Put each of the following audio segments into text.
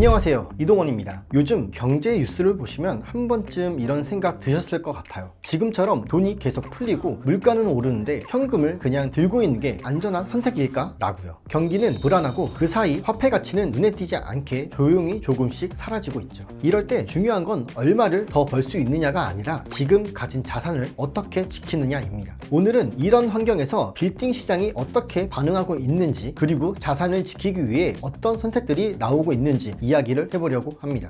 안녕하세요, 이동원입니다. 요즘 경제 뉴스를 보시면 한 번쯤 이런 생각 드셨을 것 같아요. 지금처럼 돈이 계속 풀리고 물가는 오르는데 현금을 그냥 들고 있는 게 안전한 선택일까? 라고요. 경기는 불안하고 그 사이 화폐 가치는 눈에 띄지 않게 조용히 조금씩 사라지고 있죠. 이럴 때 중요한 건 얼마를 더 벌 수 있느냐가 아니라 지금 가진 자산을 어떻게 지키느냐입니다. 오늘은 이런 환경에서 빌딩 시장이 어떻게 반응하고 있는지, 그리고 자산을 지키기 위해 어떤 선택들이 나오고 있는지 이야기를 해보려고 합니다.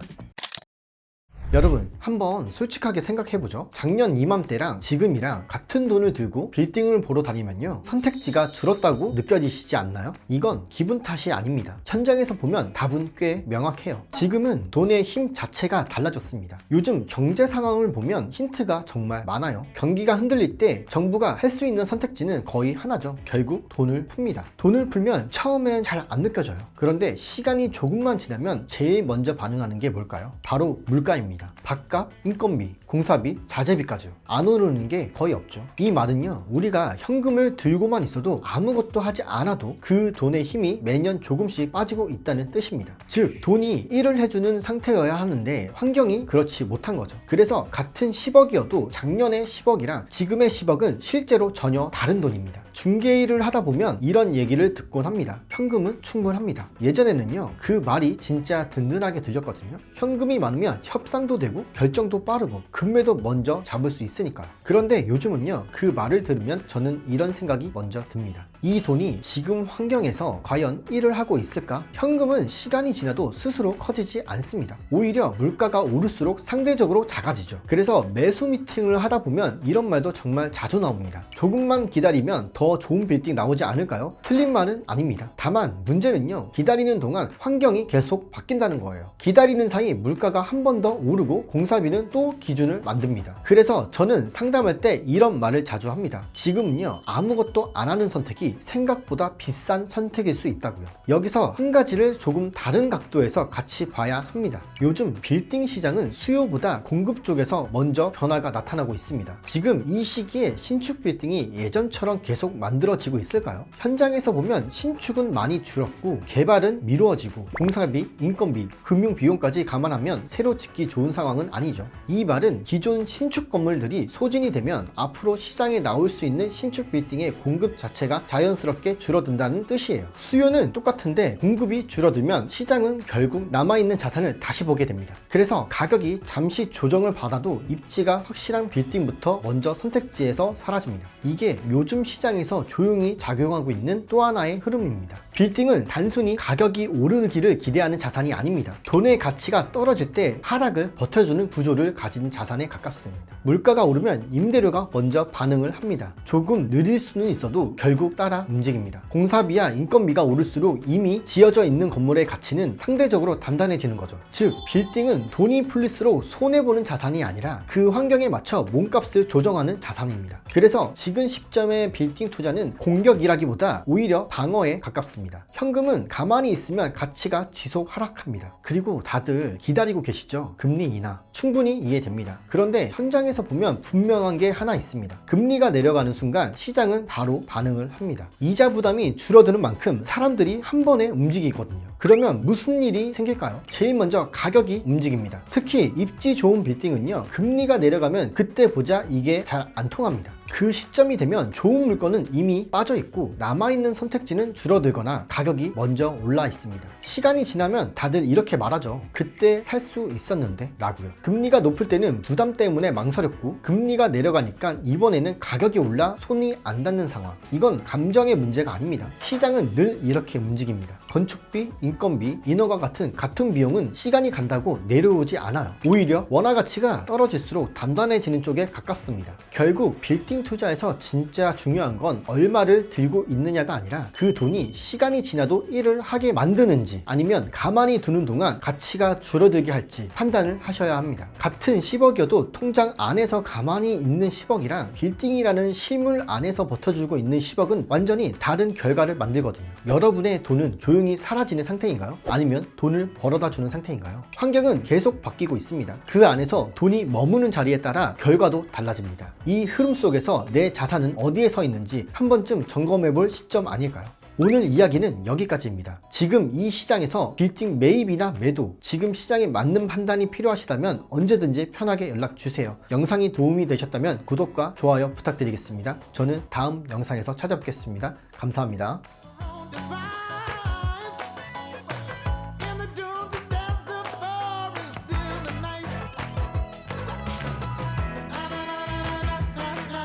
여러분, 한번 솔직하게 생각해보죠. 작년 이맘때랑 지금이랑 같은 돈을 들고 빌딩을 보러 다니면요, 선택지가 줄었다고 느껴지시지 않나요? 이건 기분 탓이 아닙니다. 현장에서 보면 답은 꽤 명확해요. 지금은 돈의 힘 자체가 달라졌습니다. 요즘 경제 상황을 보면 힌트가 정말 많아요. 경기가 흔들릴 때 정부가 할 수 있는 선택지는 거의 하나죠. 결국 돈을 풉니다. 돈을 풀면 처음엔 잘 안 느껴져요. 그런데 시간이 조금만 지나면 제일 먼저 반응하는 게 뭘까요? 바로 물가입니다. 밥값, 인건비, 공사비, 자재비까지요. 안 오르는 게 거의 없죠. 이 말은요, 우리가 현금을 들고만 있어도 아무것도 하지 않아도 그 돈의 힘이 매년 조금씩 빠지고 있다는 뜻입니다. 즉, 돈이 일을 해주는 상태여야 하는데 환경이 그렇지 못한 거죠. 그래서 같은 10억이어도 작년의 10억이랑 지금의 10억은 실제로 전혀 다른 돈입니다. 중개 일을 하다 보면 이런 얘기를 듣곤 합니다. 현금은 충분합니다. 예전에는요, 그 말이 진짜 든든하게 들렸거든요. 현금이 많으면 협상도 되고 결정도 빠르고 금매도 먼저 잡을 수 있으니까요. 그런데 요즘은요, 그 말을 들으면 저는 이런 생각이 먼저 듭니다. 이 돈이 지금 환경에서 과연 일을 하고 있을까? 현금은 시간이 지나도 스스로 커지지 않습니다. 오히려 물가가 오를수록 상대적으로 작아지죠. 그래서 매수 미팅을 하다 보면 이런 말도 정말 자주 나옵니다. 조금만 기다리면 더 좋은 빌딩 나오지 않을까요? 틀린 말은 아닙니다. 다만 문제는요, 기다리는 동안 환경이 계속 바뀐다는 거예요. 기다리는 사이 물가가 한 번 더 오르고 공사비는 또 기준을 만듭니다. 그래서 저는 상담할 때 이런 말을 자주 합니다. 지금은요, 아무것도 안 하는 선택이 생각보다 비싼 선택일 수 있다고요. 여기서 한 가지를 조금 다른 각도에서 같이 봐야 합니다. 요즘 빌딩 시장은 수요보다 공급 쪽에서 먼저 변화가 나타나고 있습니다. 지금 이 시기에 신축 빌딩이 예전처럼 계속 만들어지고 있을까요? 현장에서 보면 신축은 많이 줄었고 개발은 미루어지고 공사비, 인건비, 금융 비용까지 감안하면 새로 짓기 좋은 상황은 아니죠. 이 말은 기존 신축 건물들이 소진이 되면 앞으로 시장에 나올 수 있는 신축 빌딩의 공급 자체가 자연스럽게 줄어든다는 뜻이에요. 수요는 똑같은데 공급이 줄어들면 시장은 결국 남아있는 자산을 다시 보게 됩니다. 그래서 가격이 잠시 조정을 받아도 입지가 확실한 빌딩부터 먼저 선택지에서 사라집니다. 이게 요즘 시장에서 조용히 작용하고 있는 또 하나의 흐름입니다. 빌딩은 단순히 가격이 오르기를 기대하는 자산이 아닙니다. 돈의 가치가 떨어질 때 하락을 버텨주는 구조를 가진 자산에 가깝습니다. 물가가 오르면 임대료가 먼저 반응을 합니다. 조금 느릴 수는 있어도 결국 따라 움직입니다. 공사비와 인건비가 오를수록 이미 지어져 있는 건물의 가치는 상대적으로 단단해지는 거죠. 즉, 빌딩은 돈이 풀릴수록 손해보는 자산이 아니라 그 환경에 맞춰 몸값을 조정하는 자산입니다. 그래서 지금 시점의 빌딩 투자는 공격이라기보다 오히려 방어에 가깝습니다. 현금은 가만히 있으면 가치가 지속 하락합니다. 그리고 다들 기다리고 계시죠? 금리 인하. 충분히 이해됩니다. 그런데 현장에서 보면 분명한 게 하나 있습니다. 금리가 내려가는 순간 시장은 바로 반응을 합니다. 이자 부담이 줄어드는 만큼 사람들이 한 번에 움직이거든요. 그러면 무슨 일이 생길까요? 제일 먼저 가격이 움직입니다. 특히 입지 좋은 빌딩은요, 금리가 내려가면 그때 보자 이게 잘 안 통합니다. 그 시점이 되면 좋은 물건은 이미 빠져 있고 남아있는 선택지는 줄어들거나 가격이 먼저 올라 있습니다. 시간이 지나면 다들 이렇게 말하죠. 그때 살 수 있었는데 라고요. 금리가 높을 때는 부담 때문에 망설였고 금리가 내려가니까 이번에는 가격이 올라 손이 안 닿는 상황. 이건 감정의 문제가 아닙니다. 시장은 늘 이렇게 움직입니다. 건축비, 인건비, 인허가 같은 비용은 시간이 간다고 내려오지 않아요. 오히려 원화 가치가 떨어질수록 단단해지는 쪽에 가깝습니다. 결국 빌딩 투자에서 진짜 중요한 건 얼마를 들고 있느냐가 아니라 그 돈이 시간이 지나도 일을 하게 만드는지 아니면 가만히 두는 동안 가치가 줄어들게 할지 판단을 하셔야 합니다. 같은 10억이어도 통장 안에서 가만히 있는 10억이랑 빌딩이라는 실물 안에서 버텨주고 있는 10억은 완전히 다른 결과를 만들거든요. 여러분의 돈은 조용히 사라지는 상태인가요? 아니면 돈을 벌어다 주는 상태인가요? 환경은 계속 바뀌고 있습니다. 그 안에서 돈이 머무는 자리에 따라 결과도 달라집니다. 이 흐름 속에서 내 자산은 어디에 서 있는지 한 번쯤 점검해 볼 시점 아닐까요? 오늘 이야기는 여기까지입니다. 지금 이 시장에서 빌딩 매입이나 매도, 지금 시장에 맞는 판단이 필요하시다면 언제든지 편하게 연락 주세요. 영상이 도움이 되셨다면 구독과 좋아요 부탁드리겠습니다. 저는 다음 영상에서 찾아뵙겠습니다. 감사합니다.